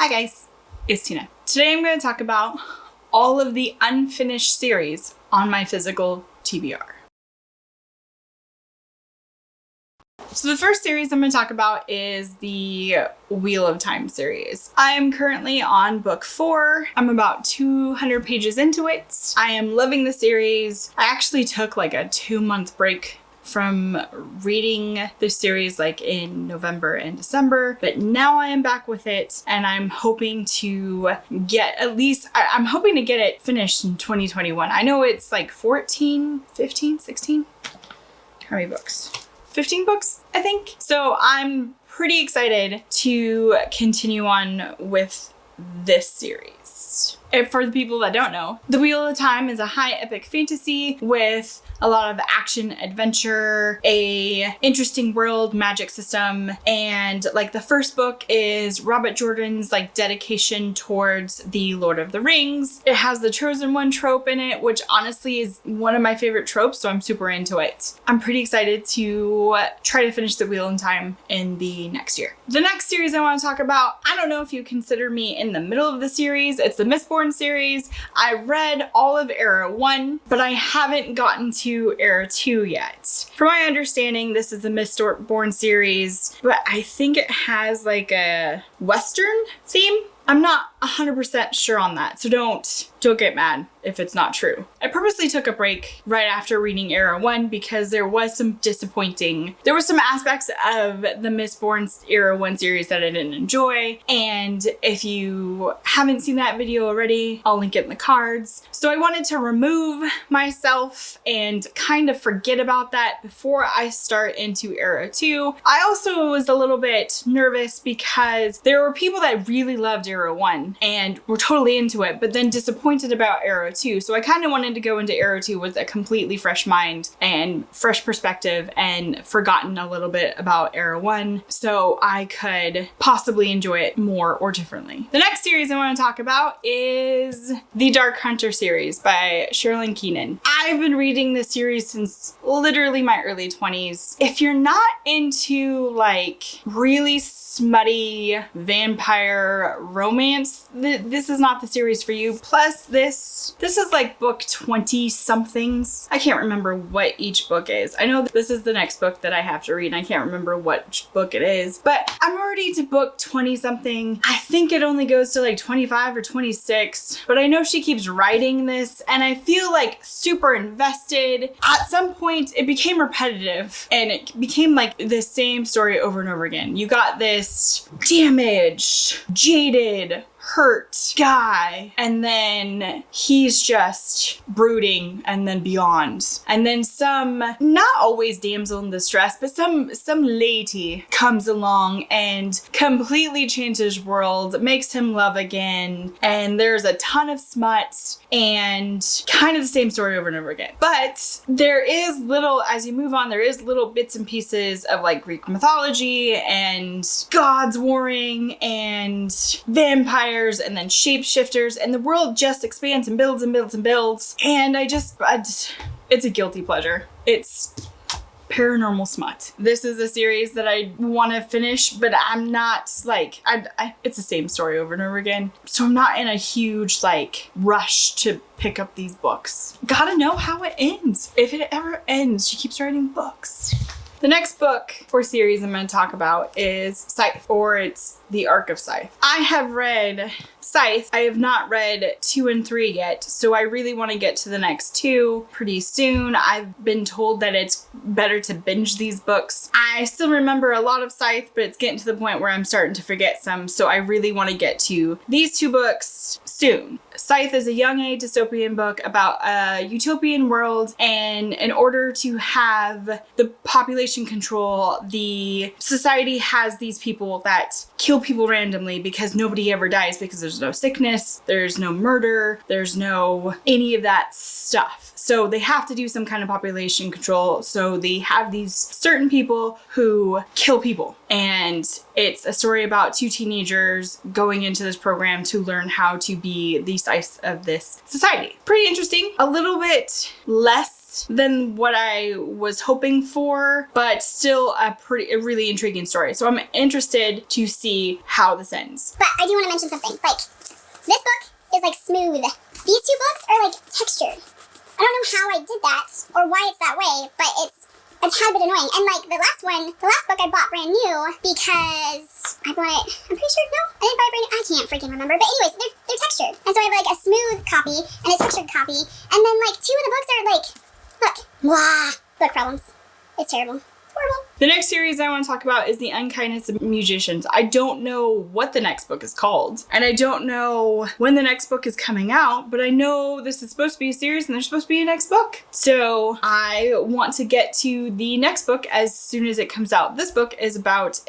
Hi guys, it's Tina. Today I'm going to talk about all of the unfinished series on my physical TBR. So the first series I'm going to talk about is the Wheel of Time series. I am currently on book 4. I'm about 200 pages into it. I am loving the series. I actually took like a 2-month break from reading the series like in November and December, but now I am back with it and I'm hoping to get I'm hoping to get it finished in 2021. I know it's like 14, 15, 16? How many books? 15 books, I think. So I'm pretty excited to continue on with this series. And for the people that don't know, The Wheel of Time is a high epic fantasy with a lot of action, adventure, a interesting world, magic system, and like the first book is Robert Jordan's like dedication towards the Lord of the Rings. It has the Chosen One trope in it, which honestly is one of my favorite tropes, so I'm super into it. I'm pretty excited to try to finish The Wheel of Time in the next year. The next series I want to talk about, I don't know if you consider me in the middle of the series. It's the Mistborn series. I read all of Era 1, but I haven't gotten to Era 2 yet. From my understanding, this is the Mistborn series, but I think it has like a Western theme. I'm not 100% sure on that, so don't get mad if it's not true. I purposely took a break right after reading Era 1 because there were some aspects of the Mistborn Era 1 series that I didn't enjoy, and if you haven't seen that video already, I'll link it in the cards. So I wanted to remove myself and kind of forget about that before I start into Era 2. I also was a little bit nervous because there were people that really loved Era 1 and were totally into it, but then disappointed about Era 2. So I kind of wanted to go into Era 2 with a completely fresh mind and fresh perspective and forgotten a little bit about Era 1 so I could possibly enjoy it more or differently. The next series I want to talk about is the Dark Hunter series by Sherilyn Keenan. I've been reading this series since literally my early 20s. If you're not into like really smutty vampire romance, this is not the series for you. Plus this is like book 20 somethings. I can't remember what each book is. I know this is the next book that I have to read and I can't remember what book it is, but I'm already to book 20 something. I think it only goes to like 25 or 26, but I know she keeps writing this and I feel like super invested. At some point it became repetitive and it became like the same story over and over again. You got this damaged, jaded, hurt guy, and then he's just brooding and then beyond. And then some, not always damsel in distress, but some lady comes along and completely changes his world, makes him love again, and there's a ton of smut and kind of the same story over and over again. But there is little, as you move on, there is little bits and pieces of like Greek mythology and gods warring and vampires and then shapeshifters, and the world just expands and builds and builds and builds. And I just it's a guilty pleasure. It's paranormal smut. This is a series that I want to finish, but I'm not like, it's the same story over and over again. So I'm not in a huge like rush to pick up these books. Gotta know how it ends. If it ever ends, she keeps writing books. The next book or series I'm going to talk about is Scythe, or it's the Arc of Scythe. I have read Scythe. I have not read 2 and 3 yet, so I really want to get to the next 2 pretty soon. I've been told that it's better to binge these books. I still remember a lot of Scythe, but it's getting to the point where I'm starting to forget some, so I really want to get to these 2 books soon. Scythe is a young age dystopian book about a utopian world, and in order to have the population control, the society has these people that kill people randomly because nobody ever dies because there's no sickness, there's no murder, there's no any of that stuff. So they have to do some kind of population control. So they have these certain people who kill people. And it's a story about 2 teenagers going into this program to learn how to be be the Scythe of this society. Pretty interesting. A little bit less than what I was hoping for, but still a really intriguing story. So I'm interested to see how this ends. But I do want to mention something. Like, this book is like smooth. These two books are like textured. I don't know how I did that or why it's that way, but it's a tad bit annoying. And like the last book I bought brand new because I bought it, I'm pretty sure, no, I didn't buy it brand new. I can't freaking remember. But anyways, they're textured. And so I have like a smooth copy and a textured copy. And then like two of the books are like, look, blah, book problems. It's terrible. Horrible. The next series I want to talk about is the Unkindness of Magicians. I don't know what the next book is called, and I don't know when the next book is coming out, but I know this is supposed to be a series and there's supposed to be a next book. So I want to get to the next book as soon as it comes out. This book is about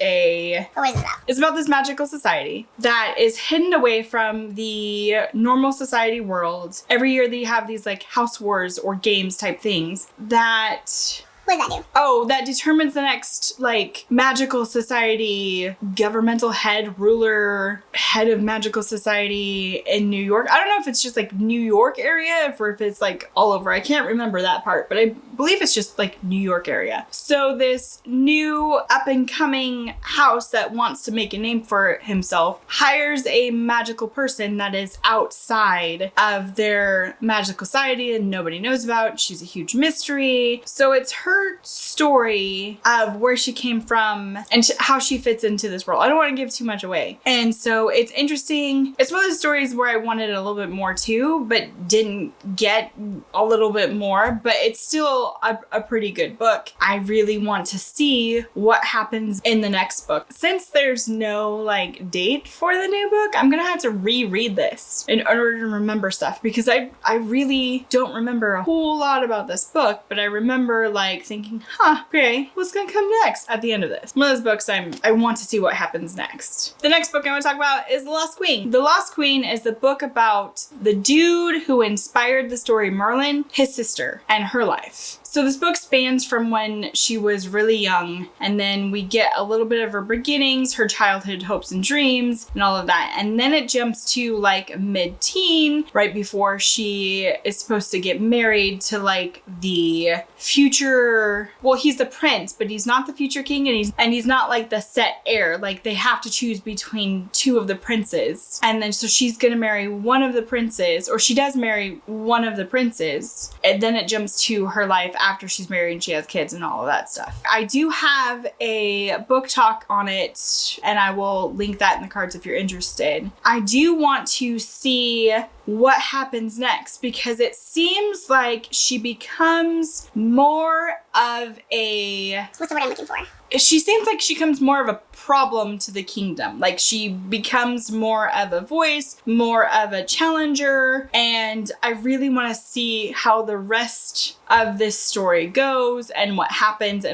What is it about? It's about this magical society that is hidden away from the normal society world. Every year they have these like house wars or games type things that... What does that do? Oh, that determines the next, like, magical society, governmental ruler, head of magical society in New York. I don't know if it's just, like, New York area or if it's, like, all over. I can't remember that part, but I believe it's just, like, New York area. So this new up-and-coming house that wants to make a name for himself hires a magical person that is outside of their magical society and nobody knows about. She's a huge mystery. So it's her story of where she came from and how she fits into this world. I don't want to give too much away. And so it's interesting. It's one of the stories where I wanted a little bit more too, but didn't get a little bit more, but it's still a pretty good book. I really want to see what happens in the next book. Since there's no like date for the new book, I'm gonna have to reread this in order to remember stuff because I really don't remember a whole lot about this book, but I remember like thinking, okay, what's gonna come next at the end of this? One of those books I want to see what happens next. The next book I want to talk about is The Lost Queen. The Lost Queen is the book about the dude who inspired the story Merlin, his sister, and her life. So this book spans from when she was really young, and then we get a little bit of her beginnings, her childhood hopes and dreams, and all of that. And then it jumps to like mid-teen, right before she is supposed to get married to like the future, well, he's the prince, but he's not the future king, and he's not like the set heir. Like they have to choose between two of the princes. And then so she's gonna marry one of the princes, or she does marry one of the princes, and then it jumps to her life after she's married and she has kids and all of that stuff. I do have a book talk on it, and I will link that in the cards if you're interested. I do want to see what happens next because it seems like she becomes more of a... What's the word I'm looking for? She seems like she becomes more of a problem to the kingdom. Like she becomes more of a voice, more of a challenger, and I really want to see how the rest of this story goes and what happens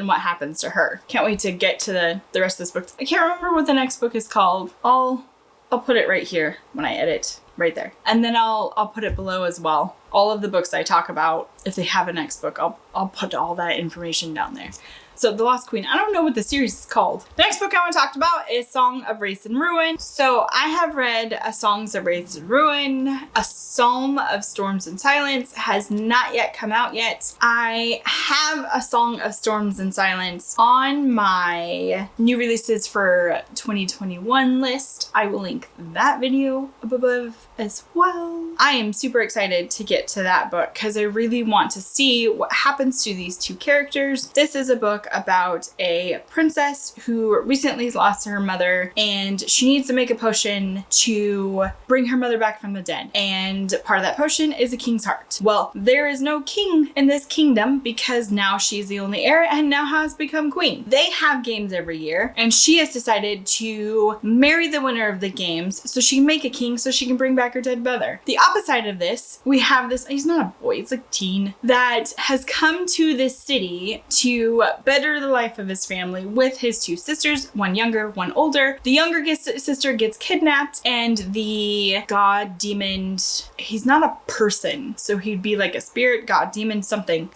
to her. Can't wait to get to the rest of this book. I can't remember what the next book is called. I'll put it right here when I edit. Right there. And then I'll put it below as well. All of the books I talk about, if they have a next book, I'll put all that information down there. So The Lost Queen, I don't know what the series is called. The next book I want to talk about is Song of Wraiths and Ruin. So I have read A Songs of Wraiths and Ruin. A Psalm of Storms and Silence has not yet come out yet. I have A Song of Storms and Silence on my new releases for 2021 list. I will link that video up above as well. I am super excited to get to that book because I really want to see what happens to these two characters. This is a book about a princess who recently lost her mother, and she needs to make a potion to bring her mother back from the dead. And part of that potion is a king's heart. Well, there is no king in this kingdom because now she's the only heir and now has become queen. They have games every year, and she has decided to marry the winner of the games so she can make a king so she can bring back her dead mother. The opposite of this, we have this, he's not a boy, it's like teen, that has come to this city to better the life of his family with his two sisters, one younger, one older. The younger sister gets kidnapped, and the god demon, he's not a person, so he'd be like a spirit, god, demon, something.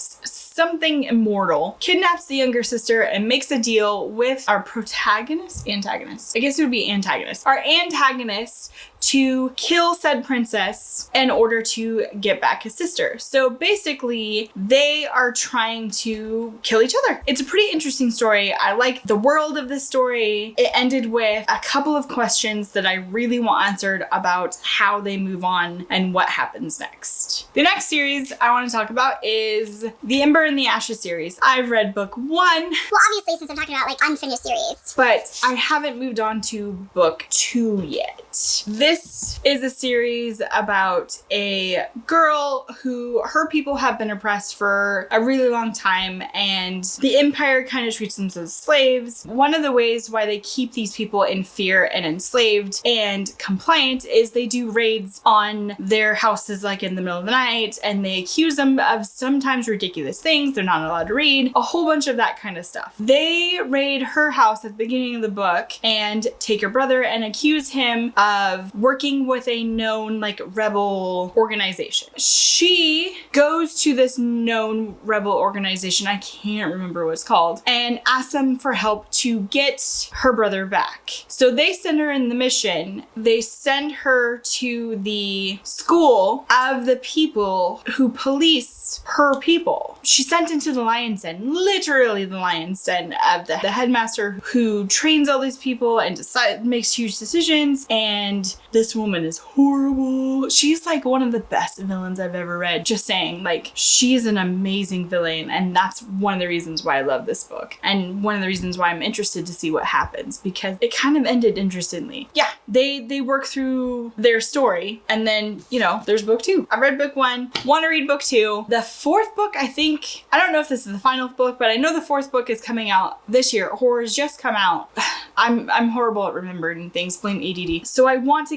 something immortal, kidnaps the younger sister and makes a deal with our antagonist. I guess it would be antagonist. Our antagonist to kill said princess in order to get back his sister. So basically, they are trying to kill each other. It's a pretty interesting story. I like the world of this story. It ended with a couple of questions that I really want answered about how they move on and what happens next. The next series I want to talk about is the Ember and the Ashes series. I've read book 1. Well, obviously, since I'm talking about like unfinished series. But I haven't moved on to book 2 yet. This is a series about a girl who her people have been oppressed for a really long time, and the Empire kind of treats them as slaves. One of the ways why they keep these people in fear and enslaved and compliant is they do raids on their houses like in the middle of the night, and they accuse them of sometimes ridiculous things. They're not allowed to read, a whole bunch of that kind of stuff. They raid her house at the beginning of the book and take her brother and accuse him of working with a known like rebel organization. She goes to this known rebel organization, I can't remember what it's called, and asks them for help to get her brother back. So they send her in the mission. They send her to the school of the people who police her people. She's sent into the lion's den, literally the lion's den of the headmaster who trains all these people and makes huge decisions. And this woman is horrible. She's like one of the best villains I've ever read. Just saying, like, she's an amazing villain, and that's one of the reasons why I love this book, and one of the reasons why I'm interested to see what happens, because it kind of ended interestingly. Yeah, they work through their story, and then, you know, there's book 2. I've read book 1, want to read book 2. The 4th book, I don't know if this is the final book, but I know the 4th book is coming out this year. Horror's just come out. I'm horrible at remembering things, blame ADD. So I want to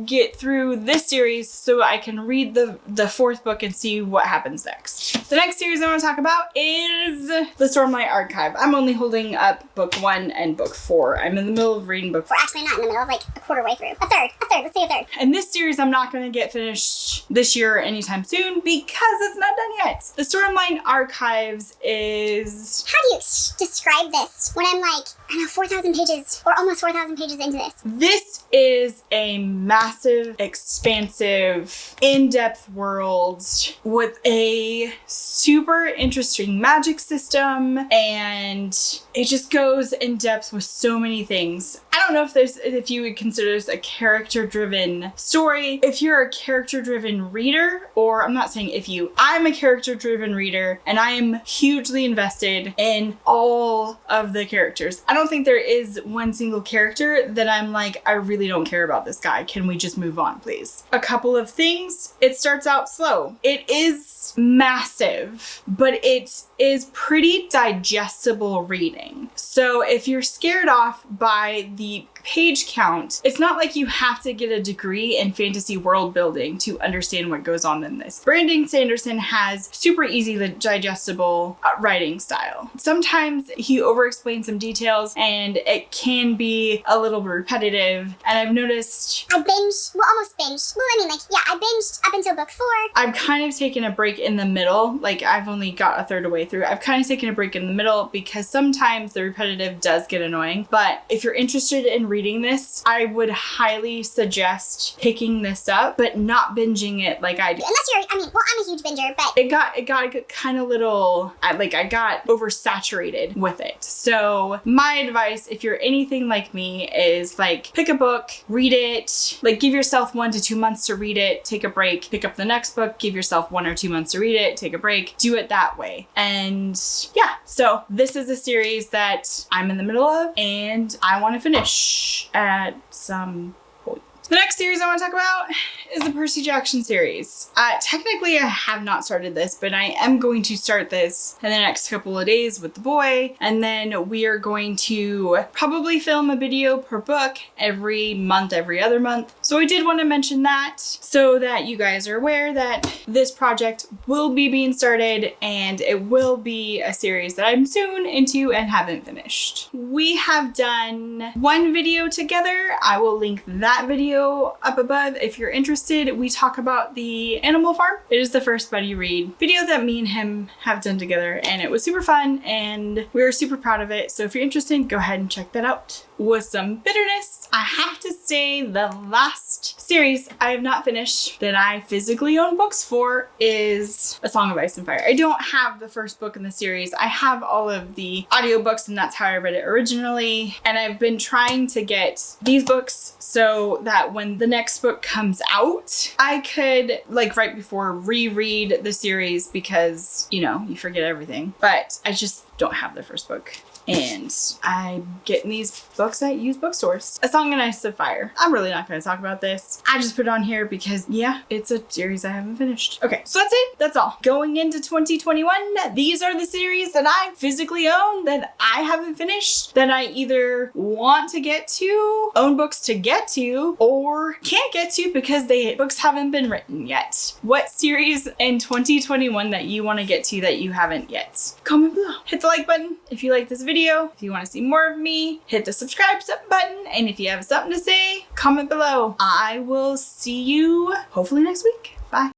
get through this series so I can read the 4th book and see what happens next. The next series I want to talk about is the Stormlight Archive. I'm only holding up book 1 and book 4. I'm in the middle of reading book 4. We're actually not in the middle of like a quarter way through. A third, let's say a third. And this series I'm not going to get finished this year or anytime soon because it's not done yet. The Stormlight Archives is... How do you describe this when I'm like, I don't know, 4,000 pages or almost 4,000 pages into this? This is a massive, expansive, in-depth world with a super interesting magic system, and it just goes in depth with so many things. I don't know if you would consider this a character-driven story. If you're a character-driven reader, or I'm not saying if you, I'm a character-driven reader, and I am hugely invested in all of the characters. I don't think there is one single character that I'm like, I really don't care about this guy. Can we just move on, please? A couple of things. It starts out slow. It is massive, but it is pretty digestible reading. So if you're scared off by the page count, it's not like you have to get a degree in fantasy world building to understand what goes on in this. Brandon Sanderson has super easy digestible writing style. Sometimes he over-explains some details and it can be a little bit repetitive, and I've noticed... I binged, almost binged. I binged up until book 4. I've kind of taken a break in the middle. Like, I've only got a third of the way through. I've kind of taken a break in the middle because sometimes the repetitive does get annoying. But if you're interested in reading this, I would highly suggest picking this up, but not binging it like I do. Unless you're, I'm a huge binger, but... It got kind of little, I got oversaturated with it. So my advice, if you're anything like me, is like, pick a book, read it, like give yourself 1 to 2 months to read it, take a break, pick up the next book, give yourself 1 or 2 months to read it, take a break, do it that way. And yeah, so this is a series that I'm in the middle of and I want to finish at some point. The next series I want to talk about is the Percy Jackson series. Technically, I have not started this, but I am going to start this in the next couple of days with the boy, and then we are going to probably film a video per book every month, every other month. So I did want to mention that so that you guys are aware that this project will be being started, and it will be a series that I'm soon into and haven't finished. We have done one video together. I will link that video video up above if you're interested. We talk about the Animal Farm. It is the first buddy read video that me and him have done together, and it was super fun and we were super proud of it. So if you're interested, go ahead and check that out. With some bitterness, I have to say the last series I have not finished that I physically own books for is A Song of Ice and Fire. I don't have the first book in the series. I have all of the audiobooks, and that's how I read it originally. And I've been trying to get these books so that when the next book comes out, I could, like right before, reread the series because, you know, you forget everything. But I just don't have the first book. And I'm getting these books at used bookstores. A Song of Ice and Fire. I'm really not going to talk about this. I just put it on here because, yeah, it's a series I haven't finished. Okay, so that's it. That's all. Going into 2021, these are the series that I physically own that I haven't finished, that I either want to get to, own books to get to, or can't get to because books haven't been written yet. What series in 2021 that you want to get to that you haven't yet? Comment below. Hit the like button if you like this video. If you want to see more of me, hit the subscribe button. And if you have something to say, comment below. I will see you hopefully next week. Bye.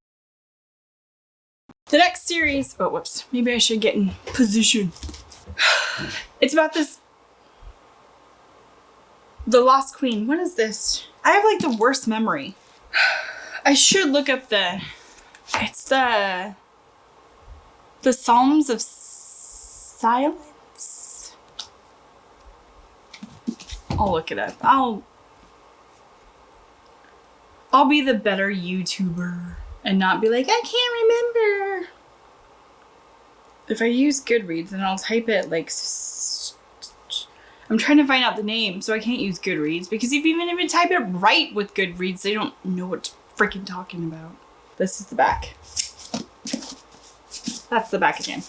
The next series, oh whoops, maybe I should get in position. It's about the Lost Queen. What is this? I have like the worst memory. I should look up it's the Psalms of Silence. I'll look it up. I'll be the better YouTuber and not be like, I can't remember. If I use Goodreads, then I'll type it like, I'm trying to find out the name, so I can't use Goodreads because even if you type it right with Goodreads, they don't know what you're freaking talking about. This is the back. That's the back again.